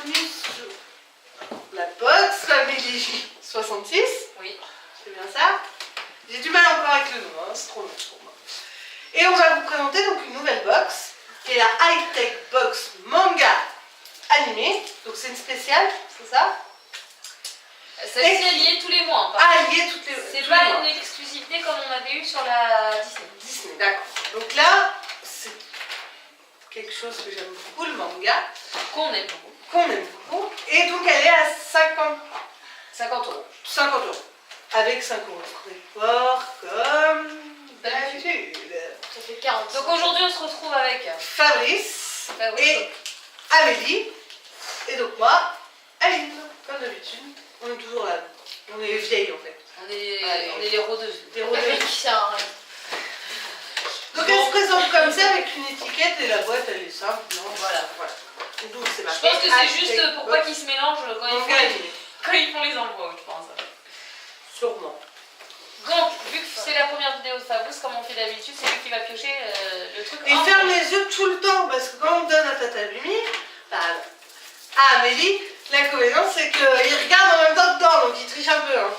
bienvenue sur la box Family 66. Oui. C'est bien ça. J'ai du mal encore avec le nom, hein, c'est trop long pour moi. Et on va vous présenter donc une nouvelle box, qui est la High Tech Box Manga Animé. Donc c'est une spéciale, c'est ça? Celle-ci est liée tous les mois. Ah, liée toutes les C'est tous pas les mois. une exclusivité comme on avait eu sur la Disney. Disney, d'accord. Donc là, c'est quelque chose que j'aime beaucoup, le manga. Qu'on aime beaucoup. Qu'on aime beaucoup. Et donc elle est à 50 euros. 50 euros. Avec 5 euros de report, comme d'habitude. Ça fait 40. Donc aujourd'hui on se retrouve avec Fabrice Fabrice. et Amélie. Et donc moi, Aline, comme d'habitude. On est toujours là. On est vieilles en fait. On est Allez. les rôdeuses. Des Le rôdeuses. mec qui sert à rien. Donc elle se présente comme ça avec une étiquette et la boîte elle est simple. Non, Voilà. Donc c'est Je marqué pense que c'est High juste Tech pour Box pas qu'ils se mélangent Manga Animé. quand ils font les envois, je pense. Sûrement. Donc, vu que c'est la première vidéo de Fabrice, comme on fait d'habitude, c'est lui qui va piocher le truc. Et en ferme premier. les yeux tout le temps parce que quand on donne à Tata Lumi, à Amélie, l'inconvénient c'est qu'il regarde en même temps dedans, donc il triche un peu. Hein.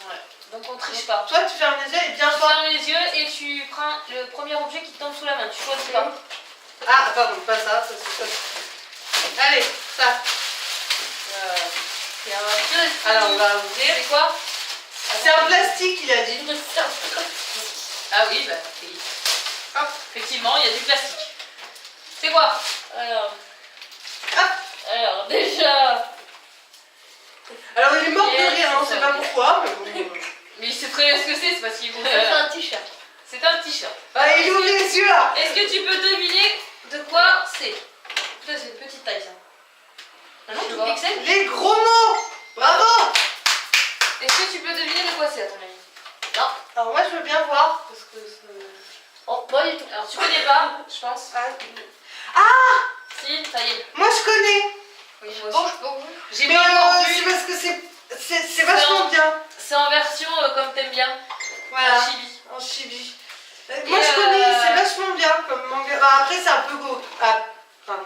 Ouais. Donc on triche pas. Toi tu fermes les yeux et bien Tu fort. fermes les yeux et tu prends le premier objet qui te tombe sous la main. Tu choisis pas. Ah pardon, pas ça, ça c'est ça. Allez, ça. Et un Alors on va ouvrir. C'est quoi? C'est un plastique il a dit. Ah oui, bah oui. Hop. Effectivement, il y a du plastique. C'est quoi? Hop. Alors déjà. Alors il est mort de Yes, rire, hein, on c'est sait ça. pas pourquoi. Mais bon. Mais il sait très bien ce que c'est parce qu'il vous Ça fait un t-shirt. C'est un t-shirt. Ah, il ouvre les yeux là. Est-ce que tu peux deviner de quoi c'est? Putain, c'est une petite taille ça. Ah non, Je tout vois. pixel? Les gros mots. Bravo. Est-ce que tu peux deviner de quoi c'est à ton avis? Non. Alors moi je veux bien voir parce que Oh, pas du tout. Alors tu connais pas, je pense. Ah, Si, ça y est. moi je connais. Oui, moi Bon, aussi. je peux ouvrir. J'ai Mais pas encore c'est vu. parce que c'est vachement bien. C'est en version comme t'aimes bien. Voilà. En chibi. En chibi. Moi je connais, c'est vachement bien comme manga. Bah, après c'est un peu pardon.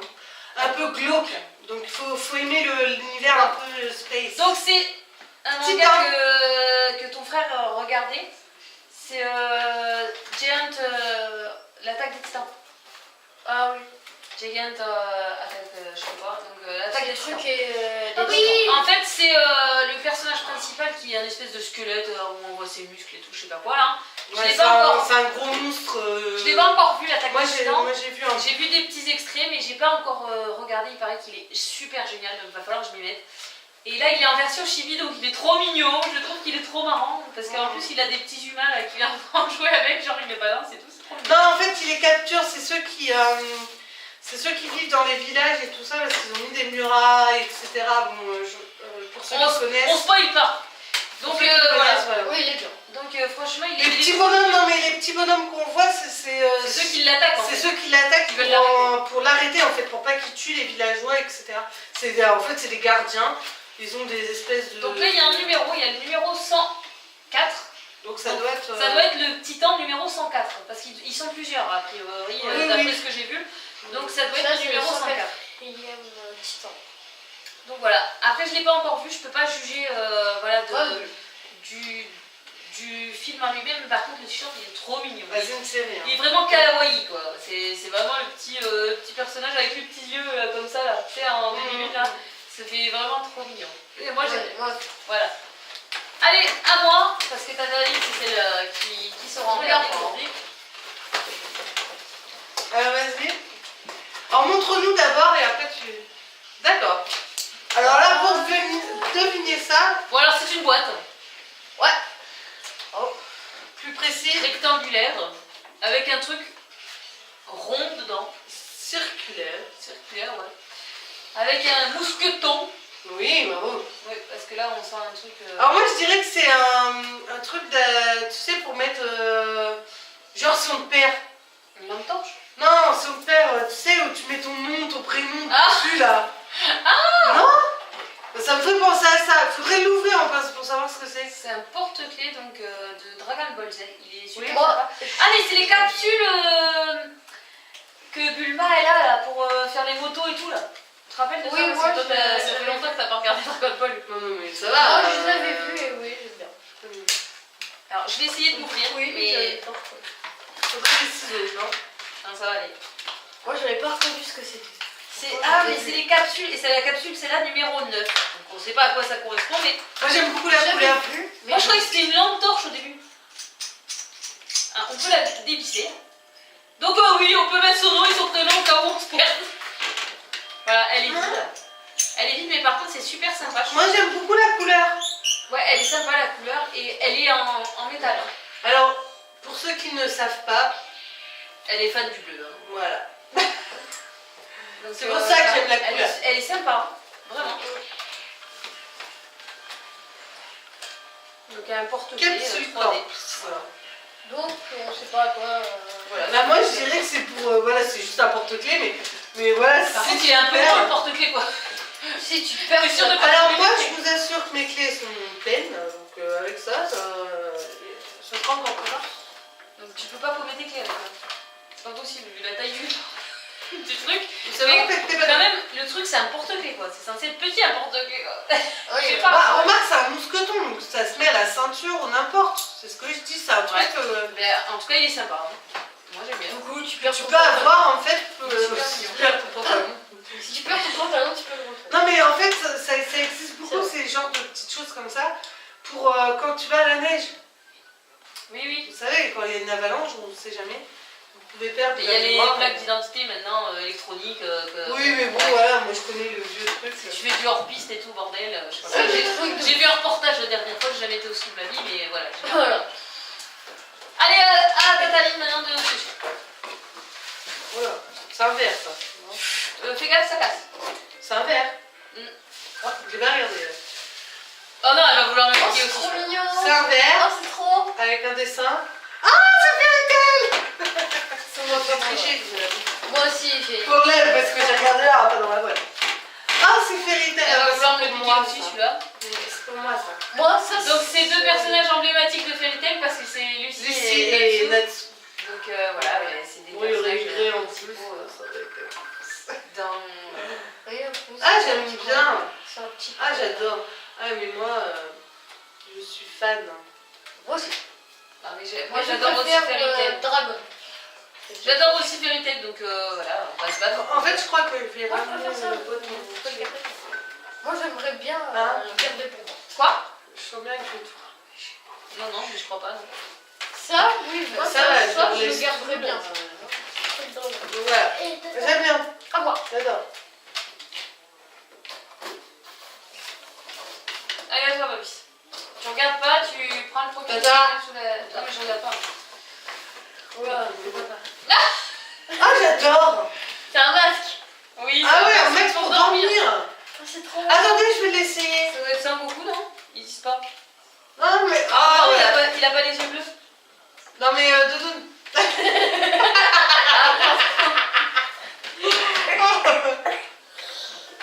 Un peu glauque. Donc il faut aimer l'univers un peu space. Donc c'est un Titan. manga que ton frère regardait. C'est Giant l'attaque des titans. Ah oui. Giant attaque je sais pas. Donc l'attaque des Le titans. truc est. Ah des oui. titans. En fait c'est le personnage principal qui est un espèce de squelette où on voit ses muscles et tout, je sais pas quoi là. Ouais, l'ai c'est pas encore. un gros monstre. Je l'ai pas encore vu l'attaque Moi des titans. j'ai vu un. J'ai vu des petits extraits, mais j'ai pas encore regardé. Il paraît qu'il est super génial, donc il va falloir que je m'y mette. Et là, il est en version chibi, donc il est trop mignon. Je trouve qu'il est trop marrant, parce qu'en plus, il a des petits humains là qui viennent en jouer avec. Genre, il les balance et tout, c'est trop mignon. Non, en fait, il les capture, c'est ceux qui vivent dans les villages et tout ça, parce qu'ils ont mis des murailles, etc. Bon, pour ceux qui On connaissent. spoil pas. Donc, Pour ceux qui voilà. connaissent, voilà. Oui, il est bien. Donc, franchement, il est. Les petits bonhommes, non mais les petits bonhommes qu'on voit, c'est C'est ceux qui l'attaquent en c'est fait. ceux qui l'attaquent Ils veulent pour l'arrêter en fait, pour pas qu'ils tuent les villageois, etc. En fait, c'est des gardiens. Ils ont des espèces de. Donc là, il y a un numéro, il y a le numéro 104. Donc ça doit être. Ça doit être le titan numéro 104, parce qu'ils sont plusieurs a priori, Oui, d'après oui. ce que j'ai vu. Donc ça doit Ça, être le c'est numéro 104. Quatrième titan. Donc voilà, après je l'ai pas encore vu, je peux pas juger voilà, Ouais, du film en lui-même, mais par contre le t-shirt il est trop mignon. Bah, c'est une série. Hein. Il est vraiment kawaii quoi, c'est vraiment le petit personnage avec les petits yeux comme ça là, tu sais en demi-lune là, ça fait vraiment trop mignon. Et moi j'aime bien. Moi, Voilà. Allez, à moi, parce que Tata Aline c'est celle qui sera en Regarde, dernier aujourd'hui. Alors vas-y. Alors montre-nous d'abord et après tu. D'accord. Alors là, pour deviner ça, Bon alors c'est une boîte. ouais. Oh. Plus précis, Rectangulaire, avec un truc rond dedans, circulaire. circulaire, ouais. Avec un mousqueton. Oui, bravo. Oui, parce que là on sent un truc. Alors moi je dirais que c'est un truc, tu sais, pour mettre genre si on te perd. Une lampe torche. Non, si on te perd, tu sais, où tu mets ton nom, ton prénom Ah. dessus là. Non. Ça me fait penser à ça. Faudrait l'ouvrir en face pour savoir ce que c'est. C'est un porte-clés donc de Dragon Ball Z. Il est super Oui. sympa. Ah mais c'est les capsules que Bulma elle a là pour faire les motos et tout là. Tu te rappelles de Oui, ça? moi, Parce que toi, je- ça fait longtemps que t'as pas regardé Dragon Ball. Non, non, mais ça Ah, va. je les avais vus et oui, j'aime bien. Alors, je vais essayer de m'ouvrir, Oui, mais j'avais pas reconnu. Faudrait des ciseaux, non? non, ça va aller. Moi, j'avais pas reconnu ce que c'était. Ah, mais c'est les capsules, et c'est la capsule, c'est la numéro 9. Donc, on sait pas à quoi ça correspond, mais Moi, j'aime beaucoup la J'avais couleur. vu, mais moi, je croyais que c'était une lampe torche au début. Ah, on peut la dévisser. Donc, oui, on peut mettre son nom et son prénom au cas où on se perd. Voilà, elle est vide. Elle est vide, mais par contre, c'est super sympa. Moi, j'aime beaucoup la couleur. Ouais, elle est sympa la couleur, et elle est en métal. Hein. Alors, pour ceux qui ne savent pas, Elle est fan du bleu. Hein. voilà. Donc, C'est pour ça que j'aime la elle couleur. Elle est sympa, hein. Vraiment. Donc, il y a un porte-clés Capsule 3D. Corp. Voilà. donc, on sait pas à quoi. Voilà. Bah, moi, je dirais que c'est pour. Voilà, c'est juste un porte-clés, mais voilà, Par c'est contre, il est un peu super. grand le porte-clés, quoi. Si tu perds, T'es sûr de ça- pas- Alors, moi, je vous assure que mes clés sont pleines. Donc, avec ça prend encore plus. Donc, tu peux pas paumer tes clés avec ça. C'est pas possible, vu la taille du truc. Vous savez, Mais en fait, quand même, le truc, c'est un porte-clés, quoi. C'est censé être petit, un porte-clés, quoi. Oui, Je sais oui. pas. bah, remarque, c'est un mousqueton, donc ça se met à la ceinture ou n'importe. C'est ce que je dis, c'est un truc. Ouais. Mais, en tout cas, il est sympa. Hein. Moi, j'aime bien. Du coup, tu perds Tu ton peux pantalon. avoir en fait. Si tu perds ton pantalon. Si tu perds ton pantalon, tu peux le retrouver. Non, mais en fait, ça existe beaucoup, ces genres de petites choses comme ça, pour quand tu vas à la neige. Oui, oui. Vous savez, quand il y a une avalanche, on ne sait jamais. Vous pouvez perdre. Il y a les la mémoire. plaques d'identité maintenant électroniques. Oui, mais bon, voilà, moi je connais le vieux truc. Si tu fais du hors-piste et tout, bordel, je sais pas. Ça, j'ai trouvé que- J'ai vu un reportage la dernière fois, j'ai jamais été aussi de ma vie, mais voilà. Voilà. Allez, à la pétaline maintenant de sushi. Voilà, c'est un verre ça. Fais gaffe, ça casse. C'est un verre. Mm. Oh, j'ai bien regardé. Là. Oh non, elle va vouloir me Oh, piquer c'est aussi. trop mignon. C'est un verre Oh, c'est trop. avec un dessin. Ah, c'est Fairy Ça m'a Tail. pas J'ai triché, triché. je vous l'avoue. Moi aussi, j'ai. Pour l'air, parce que j'ai regardé là, pas dans la boîte. Ah, c'est Fairy Tail. Elle va Ah, vouloir c'est me pour piquer moi, aussi ça. celui-là. C'est pour moi ça. Moi, ça, Donc c'est deux personnages emblématiques de Fairy Tail parce que c'est Lucie Lucie et et Natsu. Natsu. Donc voilà, ouais, c'est des Oui, il y aurait personnages gré en principaux, plus. Ça doit être- dans... Regarde, Ah, c'est un j'aime petit bien. point. C'est un petit. Ah, j'adore. Ah, mais moi, je suis fan. Moi aussi. Ah, mais Moi, moi j'adore aussi préfère, Fairy Tail. Dragon. J'adore aussi Fairy Tail, donc voilà, on va se battre. En fait, je crois que je vais Moi, je ramener préfère ça. le pote. Faut le garder. Moi, j'aimerais bien Hein le garder pour moi. Quoi? Je sens bien que je vais tout. Non, non, mais je crois pas. Non. Ça, oui, moi, Ça va, ça, je je le laisse garderais tout, bien. Donc voilà. J'aime bien. À moi. J'adore. Allez, à toi, Babis. Tu regardes pas, tu prends le premier Tata. sous la... Non, mais je regarde pas. Voilà. Je vois pas. Ah, j'adore. C'est un masque. Oui, Ah ouais, ça un mec pour dormir. Oh, c'est trop. Attendez, je vais l'essayer. Ça doit être Sangoku, non? Ils disent pas. Non, mais. Ah, Ah, non, ouais. il a pas les yeux bleus. Non, mais Doudoune.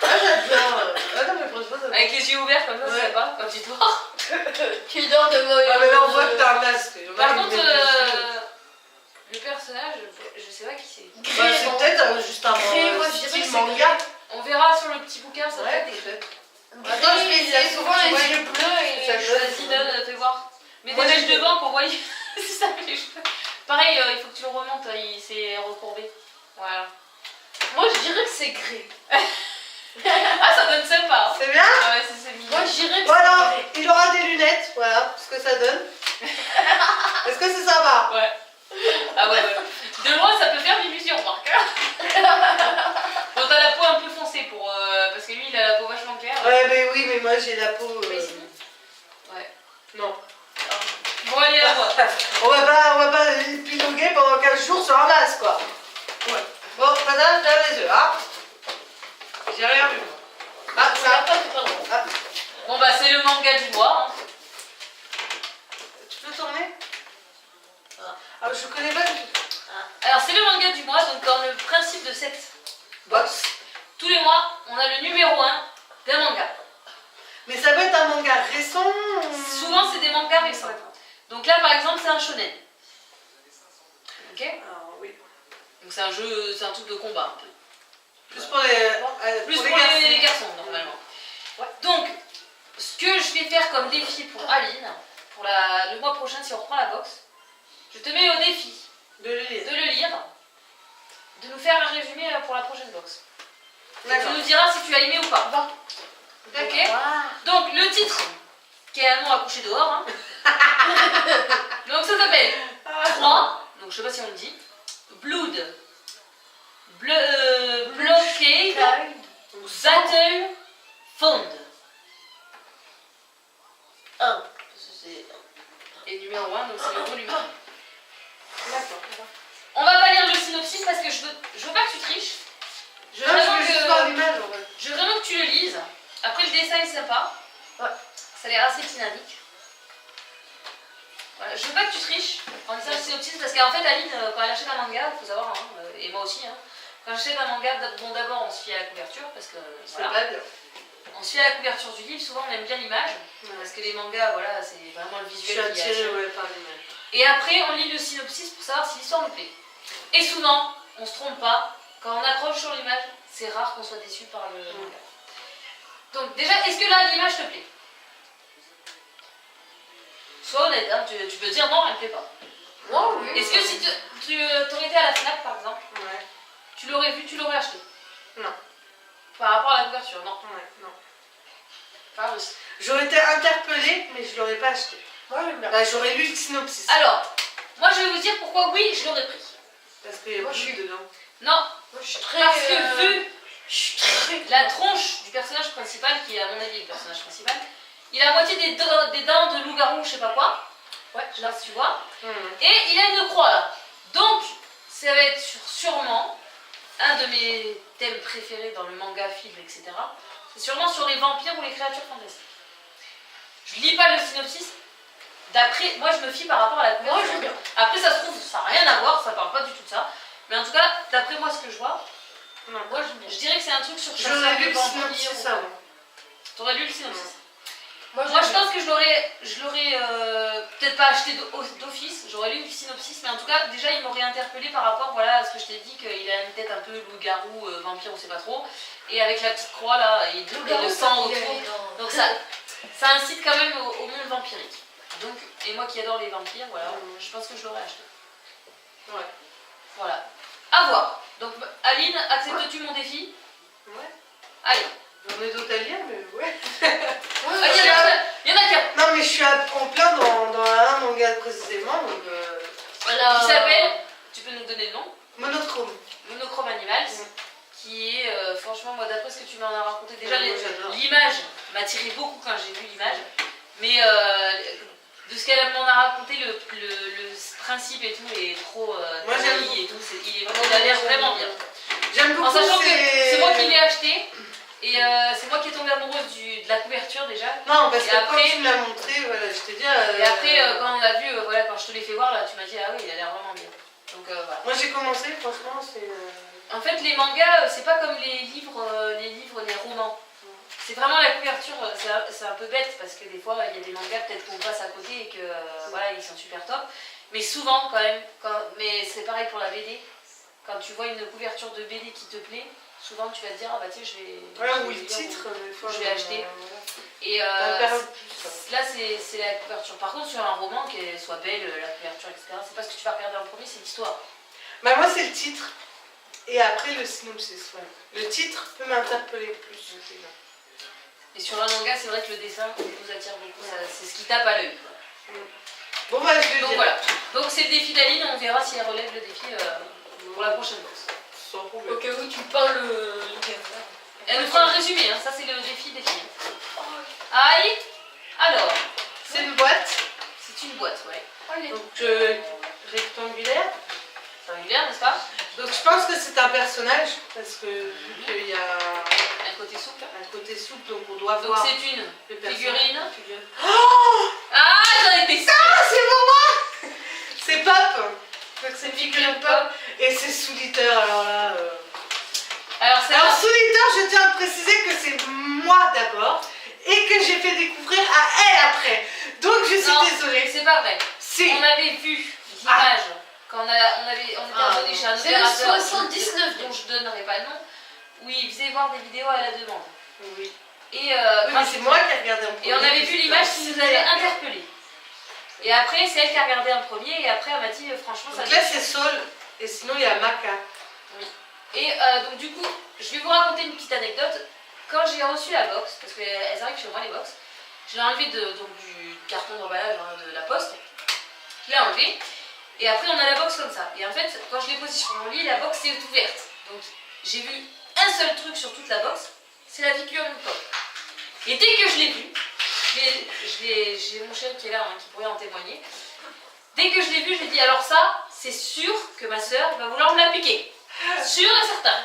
Ah, j'adore. Ah, non, mais franchement, ça va. Avec les yeux ouverts comme ça, Ouais. c'est pas quand tu dors. Tu dors de moi. Ah, mais là, on voit que t'as un masque. Il y en a Par qui contre, mettent des yeux. le personnage, je sais pas qui c'est. Bah, c'est peut-être juste un Gré, moi, je dirais style que c'est manga. On verra sur le petit bouquin, ça Ouais, peut être. peut-être. Attends, je vais il essayer a souvent souvent, les ouais. yeux bleus et Ça les donne. Vas-y, donne, fais voir. Mais Moi, des mèches j'ai- devant qu'on voit. C'est ça, les cheveux. Pareil, il faut que tu le remontes, il s'est recourbé. Voilà. Moi, je dirais que c'est gris. Ah, ça donne sympa. Hein. C'est bien? Ah ouais, c'est mignon. Moi, je dirais que Voilà, c'est gris. il aura des lunettes, voilà ce que ça donne. Est-ce que c'est sympa? Ouais. Ah ouais, ouais. De loin, ça peut faire l'illusion, Marc. Bon, t'as la peau un peu foncée pour. Parce que lui, il a la peau vachement claire. Ouais, mais oui, mais moi j'ai la peau. Mais c'est- Ouais. Non. Bon, allez, à moi. On va pas épiloguer pendant 15 jours sur un masque, quoi. Ouais. Bon, madame, ferme les yeux, hein. J'ai rien vu, moi. Ah, On ça. l'a pas, c'est pas drôle. Ah. Bon, bah, c'est le manga du mois. Hein. Tu peux tourner? Ah, je connais pas du tout. Alors, c'est le manga du mois, donc dans le principe de cette Box. tous les mois, on a le numéro 1 d'un manga. Mais ça peut être un manga récent. ou- Souvent, c'est des mangas récents. Donc là, par exemple, c'est un shonen. Ok? Alors, oui. Donc c'est un jeu, c'est un truc de combat un peu. Plus pour les, Plus pour pour les les et les garçons normalement. Ouais. Donc, ce que je vais faire comme défi pour Aline, pour le mois prochain, si on reprend la boxe, je te mets au défi De le lire. de le lire, de nous faire un résumé pour la prochaine boxe. Et tu D'accord. nous diras si tu as aimé ou pas. Ok. Donc, le titre, qui est un nom à coucher dehors, hein. Donc ça s'appelle 3, donc je sais pas si on le dit, Blood, Blockade, Battle, Found. 1. Et numéro 1, donc c'est le volume 1. D'accord. On va pas lire le synopsis parce que je veux pas que tu triches. Je veux Non, je vraiment veux juste voir que, l'image en fait. je veux vraiment que tu le lises. Après le dessin est sympa. Ouais. Ça a l'air assez dynamique. Voilà, je veux pas que tu triches en lisant le synopsis parce qu'en fait Aline, quand elle achète un manga, il faut savoir, hein, et moi aussi, hein, quand j'achète un manga, bon d'abord on se fie à la couverture parce que C'est voilà, pas bien. on se fie à la couverture du livre, souvent on aime bien l'image parce que les mangas, voilà, c'est vraiment le Je suis visuel qui est attirée attirant. par l'image. Et après on lit le synopsis pour savoir si l'histoire nous plaît. Et souvent, on se trompe pas, quand on accroche sur l'image, c'est rare qu'on soit déçu par le manga. Donc déjà, est-ce que là l'image te plaît? Sois honnête, hein, tu peux dire non, elle me plaît pas. Moi, oui. Est-ce que si tu aurais été à la FNAC par exemple, Ouais. tu l'aurais vu, tu l'aurais acheté? Non. Par rapport à la couverture, non. Ouais, non. Pas aussi. J'aurais été interpellée, mais je l'aurais pas acheté. Moi, j'aime bien. Bah, j'aurais lu le synopsis. Alors, moi je vais vous dire pourquoi oui, je l'aurais pris. Parce qu'il y a Moi, plus je suis- dedans. Non, Moi, je suis très. parce que vu Je suis très. la tronche du personnage principal, qui est à mon avis le personnage principal, il a la moitié des dents de loup-garou, je sais pas quoi. Ouais, là tu vois. Et il a une croix là. Donc, ça va être sûrement un de mes thèmes préférés dans le manga, film, etc. C'est sûrement sur les vampires ou les créatures fantastiques. Je lis pas le synopsis. D'après, moi je me fie par rapport à la Moi, couverture. j'aime bien. Après, ça se trouve, ça n'a rien à voir, ça parle pas du tout de ça. Mais en tout cas, d'après moi, ce que je vois, Non. Moi, j'aime bien. je dirais que c'est un truc sur J'aurais chasseur lu de le vampires synopsis ou pas. avant. T'aurais lu le synopsis. Moi, Moi, je j'aime bien. pense que je l'aurais peut-être pas acheté d'office, j'aurais lu le synopsis, mais en tout cas, déjà, il m'aurait interpellé par rapport voilà, à ce que je t'ai dit, qu'il a une tête un peu loup-garou, vampire, on sait pas trop, et avec la petite croix là, et le sang autour. Donc ça incite quand même au monde vampirique. Donc, et moi qui adore les vampires, voilà, je pense que je l'aurais acheté. Ouais. Voilà. À voir. Donc, Aline, acceptes-tu mon défi? Ouais. Allez. J'en ai d'autres à lire, mais ouais. Ah, il y en a qu'un. Non, mais je suis en plein dans un manga précisément, donc. Qui s'appelle, tu peux nous donner le nom? Monochrome. Monochrome Animals, qui est, franchement, moi d'après ce que tu m'en as raconté, déjà Ouais, moi, j'adore. l'image m'a tiré beaucoup quand j'ai vu l'image, mais de ce qu'elle m'en a raconté, le principe et tout est trop Moi, j'aime joli et tout, il a l'air vraiment bien. J'aime beaucoup. En sachant que ces- c'est moi qui l'ai acheté, et c'est moi qui est tombée amoureuse de la couverture déjà. Non, parce Et que après- quand tu me l'as montré, voilà, je t'ai dit. Et après, quand on l'a vu, voilà, quand je te l'ai fait voir, là, tu m'as dit, ah oui, il a l'air vraiment bien. Donc voilà. Moi, j'ai commencé, franchement, c'est. En fait, les mangas, c'est pas comme les livres, les romans. C'est vraiment la couverture, c'est un peu bête parce que des fois, il y a des mangas peut-être qu'on passe à côté et que voilà, ils sont super top. Mais souvent, quand même, mais c'est pareil pour la BD. Quand tu vois une couverture de BD qui te plaît, souvent tu vas te dire, ah bah tiens, je vais. Voilà, je ou vais le lire, titre, des fois. je vais acheter. voilà. Et Ça me perd plus, là, c'est la couverture. Par contre, sur un roman, qu'elle soit belle, la couverture, etc., c'est pas ce que tu vas regarder en premier, c'est l'histoire. Bah, moi, c'est le titre. Et après, le synopsis. Voilà. Le titre peut m'interpeller plus. Et sur un manga, c'est vrai que le dessin nous attire beaucoup, c'est ce qui tape à l'œil. Bon, bah, je vais Donc dire. voilà, donc c'est le défi d'Aline, on verra si elle relève le défi pour la prochaine bourse. Sans problème. Au cas où tu peins le Elle nous fera un résumé, hein. Ça c'est le défi des filles. Aïe. Alors, C'est une boîte. c'est une boîte, ouais. Donc, rectangulaire. Triangulaire, n'est-ce pas? Donc, je pense que c'est un personnage. Parce que vu qu'il y a Un côté souple. un côté souple, donc on doit Donc voir c'est une le personnage. figurine. Oh, Ah, j'en étais sûre. ah, c'est pour moi. C'est Pop. Donc, c'est une figurine Figurine Pop. Et c'est Souliter. Alors là. Alors c'est Alors, Souliter, je tiens à préciser que c'est moi d'abord. Et que j'ai fait découvrir à elle après. Donc, je suis Non, désolée. c'est pas vrai. Si. On avait vu l'image quand on était abonné chez un C'est le opérateur 79. dont je donnerai pas le nom. où il faisait voir des vidéos à la demande. Oui. Et, Oui, mais c'est moi qui ai regardé en premier. et on avait vu l'image qui nous avait interpellés. Et après, c'est elle qui a regardé en premier, et après, elle m'a dit, franchement, ça... Donc là, c'est Saul, et sinon, il y a Maca. Et donc du coup, je vais vous raconter une petite anecdote. Quand j'ai reçu la box, parce qu'elles arrivent chez moi les box, je l'ai enlevé donc, du carton d'emballage de la poste. Je l'ai enlevé. Et après on a la box comme ça. Et en fait, quand je l'ai posée sur mon lit, la box est ouverte. Donc j'ai vu un seul truc sur toute la box, c'est la figure du pop. Et dès que je l'ai vue, j'ai mon chéri qui est là, hein, qui pourrait en témoigner. Dès que je l'ai vue, j'ai dit alors ça, c'est sûr que ma soeur va vouloir me la piquer. Sûr et certain.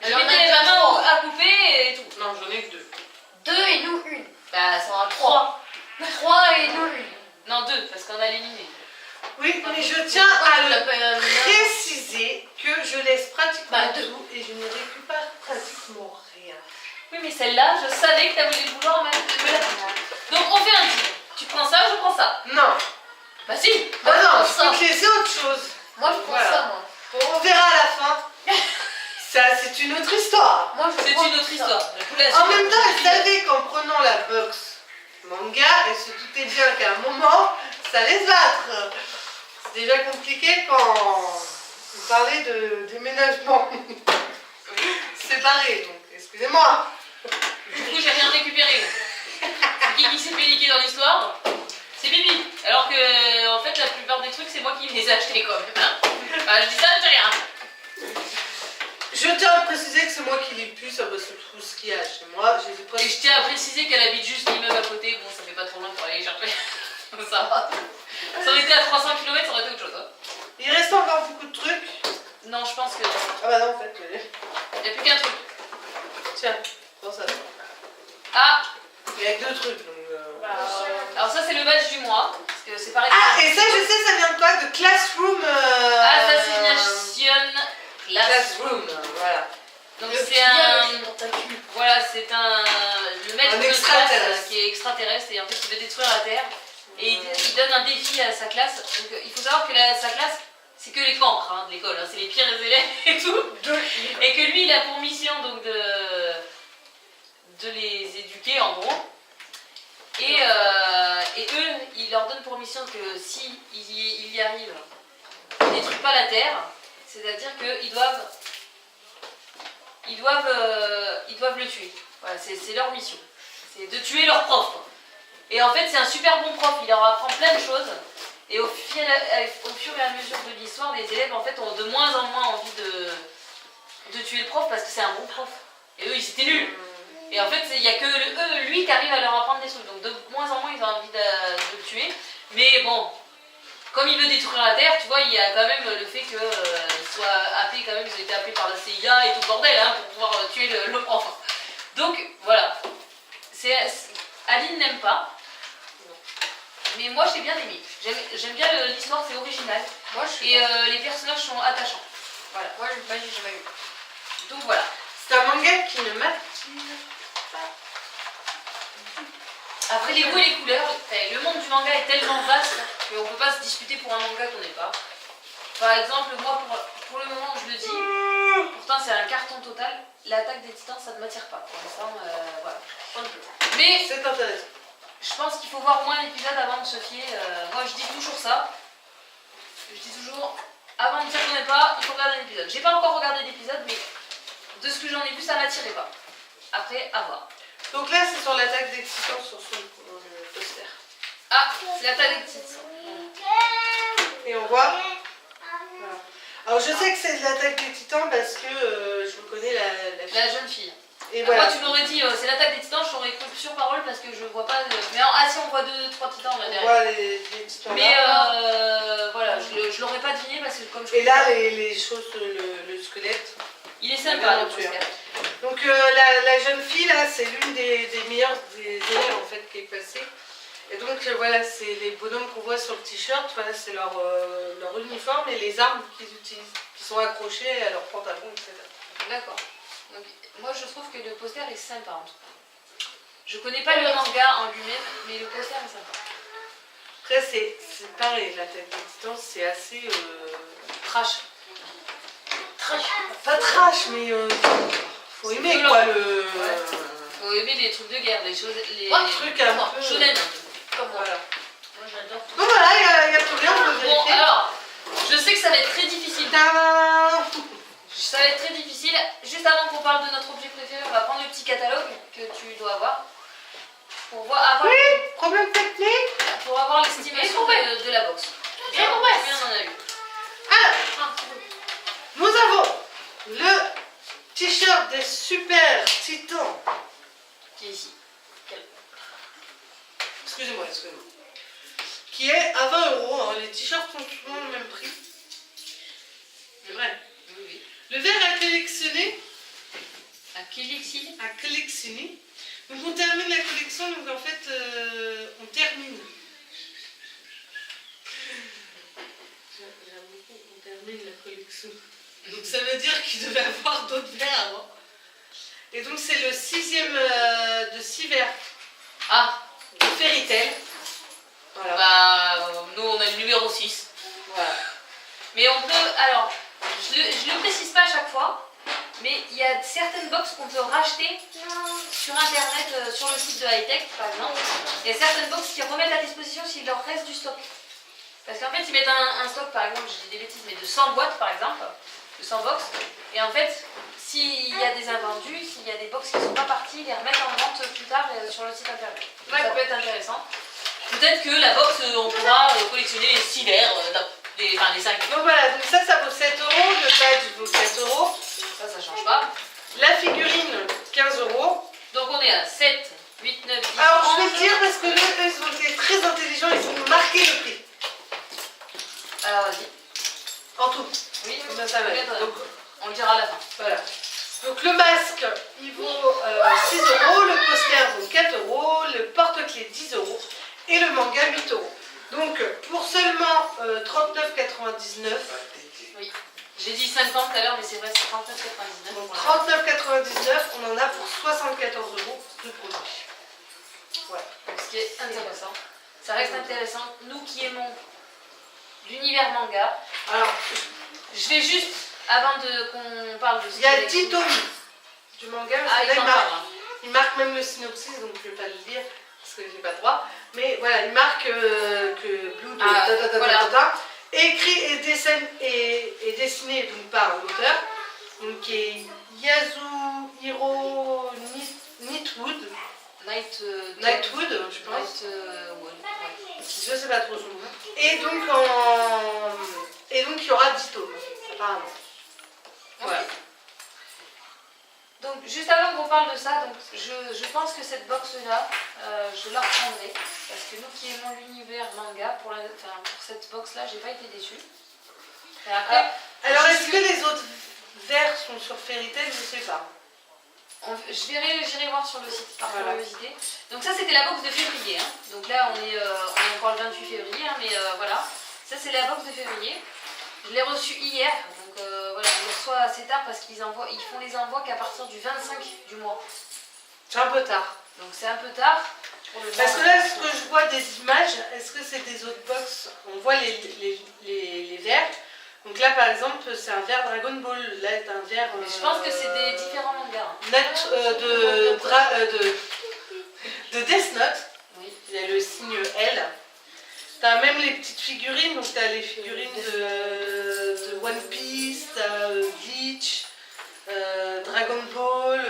Je Alors, mettais ma main à couper et tout. Non, j'en ai que 2. 2 et nous une. Bah, ça en a 3. 3 et nous une. Non, 2, parce qu'on a éliminé. Oui, mais je tiens à Tu le l'appelles un nain. préciser que je laisse pratiquement Bah, 2. tout et je ne récupère pratiquement rien. Oui, mais celle-là, je savais que tu avais vouloir me la Donc, on fait un deal. Tu prends ça, je prends ça. Non. Bah, si. Moi, Ah je non, prends je ça. peux te laisser autre chose. Moi, je prends Voilà. ça, moi. On verra à la fin. Ça, c'est une autre histoire. Moi, je C'est prends une autre ça. histoire. En même temps, elle savait qu'en prenant la box manga, elle se doutait bien qu'à un moment, ça allait se battre. C'est déjà compliqué quand vous parlez de déménagement séparé, donc excusez-moi. Du coup, j'ai rien récupéré. C'est qui s'est fait niquer dans l'histoire? C'est Bibi. Alors que, en fait, la plupart des trucs, c'est moi qui les ai achetés quand même. Hein, bah, je dis ça, je dis rien. Je tiens à préciser que c'est moi qui l'ai pu, ça va se trouve ce qu'il y a chez moi. Je les ai pas- Et je tiens à préciser qu'elle habite juste l'immeuble à côté. Bon, ça fait pas trop loin pour aller les chercher. Ça va. Ça aurait été à 300 km, ça aurait été autre chose. Hein. Il reste encore beaucoup de trucs. Non, je pense que. Ah bah non, en fait, Il n'y a plus qu'un truc. tiens, prends ça. Ah! Il y a que 2 trucs, donc... Alors, ça, c'est le badge du mois. Parce que c'est pareil. Ah, et ça, je sais, ça vient de quoi? De Classroom. Assassination Classroom. Voilà. Donc, Le c'est petit un. gars, il est dans ta cul. Voilà, c'est un. Le maître Un de classe extraterrestre. qui est extraterrestre et en fait, il veut détruire la Terre. Et il donne un défi à sa classe. Donc, il faut savoir que sa classe, c'est que les cancres hein, de l'école. Hein, c'est les pires élèves et tout. Et que lui, il a pour mission donc de les éduquer en gros. Et eux, il leur donne pour mission que si il y arrive, ils ne détruisent pas la Terre, c'est-à-dire qu'ils doivent le tuer. Voilà, c'est leur mission. C'est de tuer leur prof. Quoi. Et en fait, c'est un super bon prof, il leur apprend plein de choses. Et au fur et à mesure de l'histoire, les élèves en fait ont de moins en moins envie de tuer le prof parce que c'est un bon prof. Et eux, ils étaient nuls. Et en fait, il n'y a que lui qui arrive à leur apprendre des trucs. Donc de moins en moins, ils ont envie de le tuer. Mais bon, comme il veut détruire la Terre, tu vois, il y a quand même le fait qu'ils soient appelés, quand même, ils ont été appelés par la CIA et tout le bordel hein, pour pouvoir tuer le prof. Donc voilà. Aline n'aime pas. Mais moi, j'ai bien aimé. J'aime bien l'histoire, c'est original. Moi, je suis Et les personnages sont attachants. Voilà. Moi, j'ai jamais eu. Donc voilà. C'est un manga qui ne m'attire pas. Après les goûts et les couleurs, le monde du manga est tellement vaste qu'on ne peut pas se disputer pour un manga qu'on n'ait pas. Par exemple, moi, pour le moment, je le dis, pourtant c'est un carton total, l'attaque des titans, ça ne m'attire pas. Pour l'instant, voilà. Mais C'est intéressant. je pense qu'il faut voir au moins l'épisode avant de se fier. Moi, je dis toujours ça. Je dis toujours, avant de dire qu'on n'est pas, il faut regarder l'épisode. J'ai pas encore regardé l'épisode, mais de ce que j'en ai vu, ça m'attirait pas. Après, à voir. Donc là, c'est sur l'attaque des titans sur son poster. Ah, c'est l'attaque des titans. Et on voit. Voilà. Alors je sais que c'est de l'attaque des titans parce que je reconnais la fille. La jeune fille. Et Moi, voilà. tu m'aurais dit, c'est l'attaque des titans, je t'aurais cru sur parole parce que je vois pas. Mais si on voit 2-3 titans là On derrière. voit les titans Mais là. voilà, je l'aurais pas deviné parce que comme je. Et là, les choses, le squelette. Il est sympa le on poster. Donc la jeune fille là, c'est l'une des meilleures des élèves en fait qui est passée. Et donc voilà, c'est les bonhommes qu'on voit sur le t-shirt, voilà, c'est leur uniforme et les armes qu'ils utilisent, qui sont accrochées à leur pantalon, etc. D'accord. Donc moi je trouve que le poster est sympa en tout cas. Je connais pas le manga en lui-même, mais le poster est sympa. Après c'est pareil, l'attaque des titans c'est assez trash. Trash. Pas trash mais Faut C'est aimer violent. quoi le. Ouais. Faut aimer les trucs de guerre, les choses. Les Trucs un peu. shonen. Comme moi. Voilà. Moi j'adore. Bon voilà, il y a plus rien, on peut Bon, vérifier. alors, je sais que ça va être très difficile. Tadam. Ça va être très difficile. Juste avant qu'on parle de notre objet préféré, on va prendre le petit catalogue que tu dois avoir. Pour avoir, Oui, problème technique. pour avoir l'estimation de la box. Et Savoir ouais. combien on en a eu. Alors, Ah, c'est bon. nous avons le t-shirt des super titans. Qui est ici. Excusez-moi. Qui est à 20 €. Hein. Les t-shirts sont souvent le même prix. C'est vrai. Oui, oui. Le verre à collectionner. À Kelixi. À collectionner. Donc on termine la collection, donc en fait on termine. J'aime beaucoup, on termine la collection. Donc ça veut dire qu'il devait avoir d'autres verres avant. Et donc c'est le 6e de 6 verres Ah, de Fairy Tail. Voilà. bah, nous on a le numéro 6. Voilà. Mais on peut. Alors, je le précise pas à chaque fois. Mais il y a certaines box qu'on peut racheter sur internet, sur le site de Hightech par exemple. Il y a certaines box qui remettent à disposition s'il leur reste du stock. Parce qu'en fait, ils mettent un stock, par exemple, je dis des bêtises, mais de 100 boîtes par exemple, de 100 box. Et en fait, s'il y a des invendus, s'il y a des box qui ne sont pas parties, ils les remettent en vente plus tard sur le site internet. Donc, ça peut être intéressant. Peut-être que la box, on pourra collectionner les 6 verres, les 5. Donc voilà, donc ça vaut 7 €, le badge vaut 4 €. Ça change pas. La figurine, 15 €. Donc on est à 7, 8, 9, 10, Alors 11. je vais te dire parce que eux, ils ont été très intelligents, ils ont marqué le prix. Alors vas-y. En tout. Oui, Combien ça va être. Donc on le dira à la fin. voilà. Donc le masque, il vaut 6 €, le poster vaut 4 €, le porte-clés 10 € et le manga 8 €. Donc pour seulement 39,99 €. Oui. J'ai dit 50 tout à l'heure, mais c'est vrai, c'est 39,99. Donc 39,99 €, on en a pour 74 € de produit. Voilà. Donc, ce qui est intéressant. Ça reste intéressant. Nous qui aimons l'univers manga. Alors, Je vais juste, avant qu'on parle de ce il y a qu'il est 10 tomes du manga, mais Ah, là, il en il marque. parle. Hein. Il marque même le synopsis, donc je ne vais pas le lire parce que j'ai pas le droit. Mais voilà, il marque que Blue de voilà. écrit et dessiné donc, par l'auteur, donc qui est Yasuhiro Nightwood, je pense. Ouais. Je sais pas trop son nom. Et donc il y aura 10 tomes, apparemment. Voilà. Donc juste avant qu'on parle de ça, donc, je pense que cette box-là, je la reprendrai. Parce que nous qui aimons l'univers manga, pour cette box-là, j'ai pas été déçue. Et après, Alors est-ce que les autres verres sont sur Fairy Tail? Je sais pas. j'irai voir sur le site par Voilà. curiosité. Donc ça c'était la box de février. Hein. Donc là on est encore le 28 février, hein, mais voilà. Ça c'est la box de février. Je l'ai reçue hier, donc voilà, je le reçois assez tard parce qu'ils font les envois qu'à partir du 25 du mois. C'est un peu tard. Donc c'est un peu tard. Pour le Parce mois, que là, ce que je vois des images, est-ce que c'est des autres box? On voit les verres. Donc là, par exemple, c'est un verre Dragon Ball. Là, c'est un verre. Mais je pense que c'est des différents mangas. Hein. De Death Note. Oui. Il y a le signe L. T'as même les petites figurines. Donc t'as les figurines de One Piece, t'as Bleach, Dragon Ball.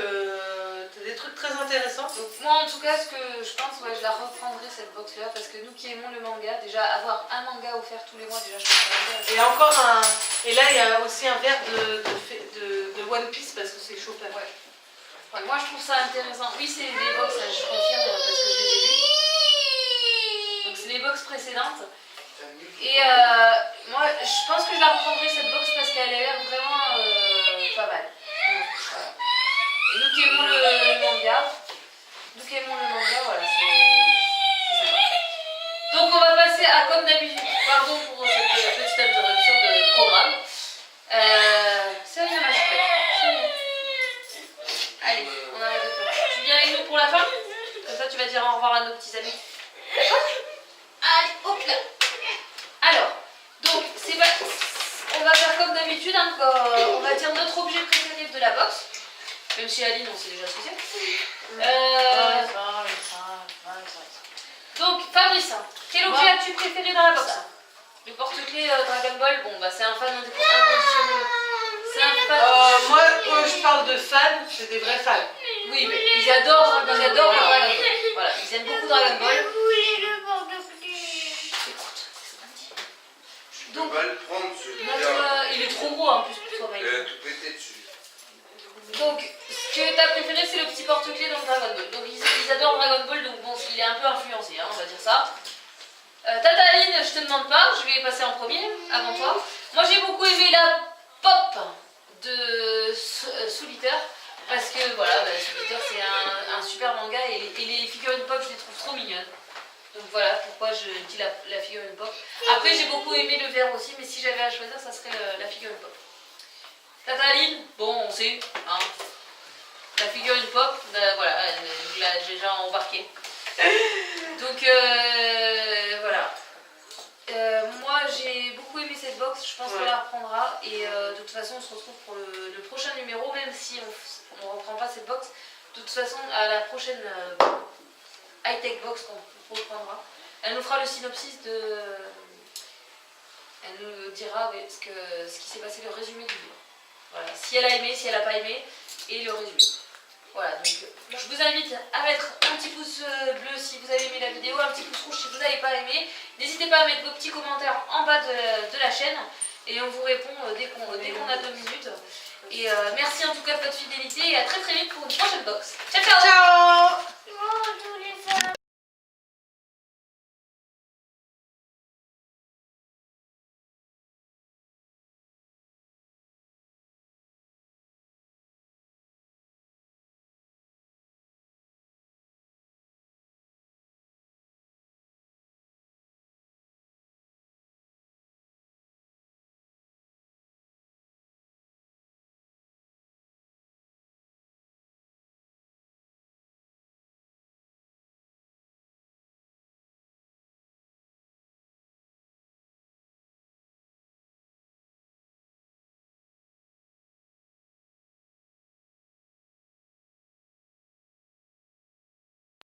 T'as des trucs très intéressants. Donc moi en tout cas ce que je pense, ouais, je la reprendrai cette box là parce que nous qui aimons le manga, déjà avoir un manga offert tous les mois, déjà je trouve ça intéressant. Et encore un. Et là, il y a aussi un verre de One Piece parce que c'est Chopin. Ouais. Ouais, moi je trouve ça intéressant. Oui, c'est des box, là, je confirme parce que je les ai vues. Donc c'est les box précédentes. Et moi je pense que je la reprendrai cette box parce qu'elle a l'air vraiment pas mal. Voilà. Et nous qui aimons le manga, voilà, c'est sympa. Donc on va passer à, comme d'habitude, pardon pour cette petite interruption de programme. Ça vient ma chouette, ça vient. Allez, on arrête de pleurer. Tu viens avec nous pour la fin? Comme ça tu vas dire au revoir à nos petits amis. D'accord? Allez, hop là. Alors, donc on va faire comme d'habitude, hein, on va dire notre objet préféré de la box. Même chez Aline, on sait déjà ce que c'est. Donc, Fabrice, quel objet as-tu préféré dans la box? Le porte-clés Dragon Ball, bon, bah, c'est un fan inconditionnel. C'est un fan. Moi, quand je parle de fans, c'est des vrais fans. Oui, mais ils adorent le Dragon Ball. Voilà, ils aiment beaucoup Dragon Ball. Je peux pas le prendre Il est trop gros en plus pour toi, Il Maï. a tout pété dessus. Donc, ce que tu as préféré, c'est le petit porte-clés dans le Dragon Ball. Donc, ils adorent Dragon Ball, donc bon, il est un peu influencé, hein, on va dire ça. Tata Aline, je te demande pas, je vais passer en premier, avant toi. Moi, j'ai beaucoup aimé la pop de Soul Eater, parce que voilà, Soul Eater, c'est un super manga, et les figurines pop, je les trouve trop mignonnes. Donc voilà pourquoi je dis la figurine pop. Après, j'ai beaucoup aimé le vert aussi, mais si j'avais à choisir, ça serait la figurine pop. Tata Aline, bon, on sait, hein. La figurine pop, voilà, elle l'a déjà embarqué. Donc voilà. Moi, j'ai beaucoup aimé cette box, je pense qu'on la reprendra. Et de toute façon, on se retrouve pour le prochain numéro, même si on ne reprend pas cette box. De toute façon, à la prochaine high-tech box qu'on reprendra, elle nous fera le synopsis de... Elle nous dira ce qui s'est passé, le résumé du livre. Voilà, si elle a aimé, si elle n'a pas aimé, et le résumé. Voilà, donc je vous invite à mettre un petit pouce bleu si vous avez aimé la vidéo, un petit pouce rouge si vous n'avez pas aimé. N'hésitez pas à mettre vos petits commentaires en bas de la chaîne et on vous répond dès qu'on a 2 minutes. Et merci en tout cas de votre fidélité et à très très vite pour une prochaine box. Ciao ciao.